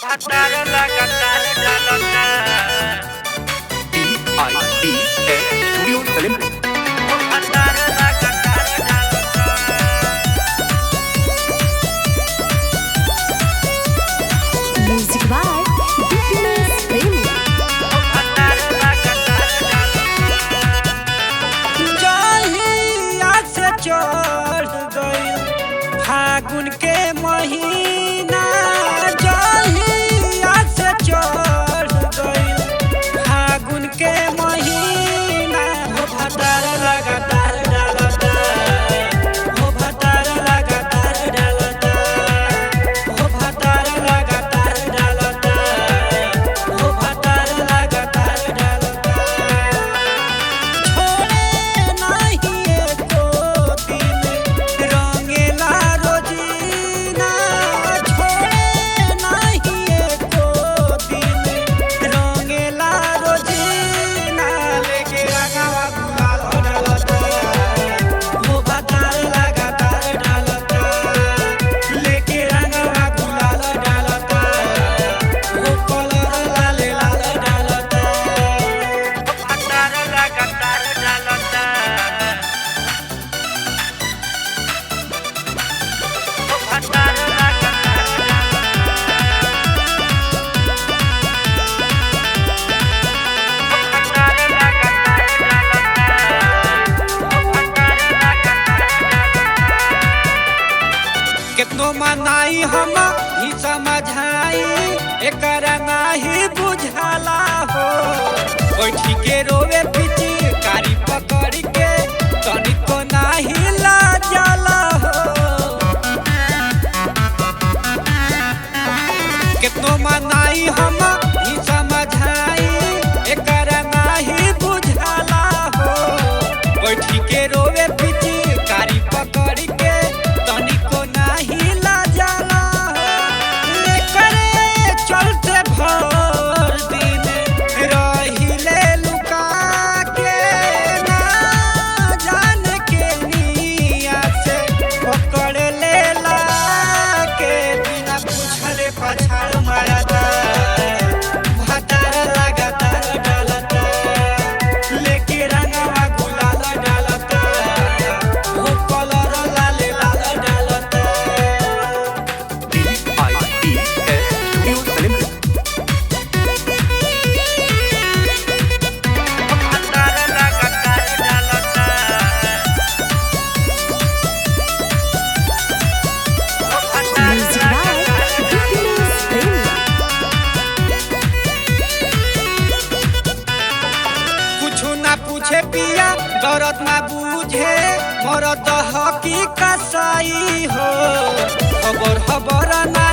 Patara लगातार डालता DIDA Studio Salim patara लगातार डालता Music by Bipinus Premi. patara लगातार डालता जहिया से चढ़ गइल फागुन के महीना जहिया से चढ़ गइल फागुन के महीना हो भतार लगातार डालता हो भतार लगातार डालता हो भतार लगातार डालता हो भतार लगातार डालता छोड़े नाही एको दिन रंगेला रोजीना छोड़े नाही एको दिन रंगेला रोजीना लेके रंगवा गुलाल डालता हो भतार लगातार डालता लेके रंगवा गुलाल डालता हो कलर लाल लाल डालता patara लगातार डालता patara लगातार patara लगातार केतनो मनाई हम ही समझाई एकरा नाही बुझाला हो बैठी के रोवे पीछे कारी पकड़ के तनिको नाही लाजाला हो केतनो मनाई हम ही समझाई एकरा नाही बुझाला हो बैठी के रोवे पीछे कारी पकड़ के तनिको नाही लाजाला हो एकरे चलते भर दिन रहिले लुका के ना जान के निया से पकड़ लेला के बिना पूछले पछाड़ मारता भतार लगातार डालता लेके रंगवा गुलाल डालता हो कलर लाल लाल डालता DIDA Studio Salim patara लगातार डालता Music by Bipinus Premi. कुछु ना पूछे पिया दौरत ना बूझे मरद हकी कसाई हो खबर खबर ना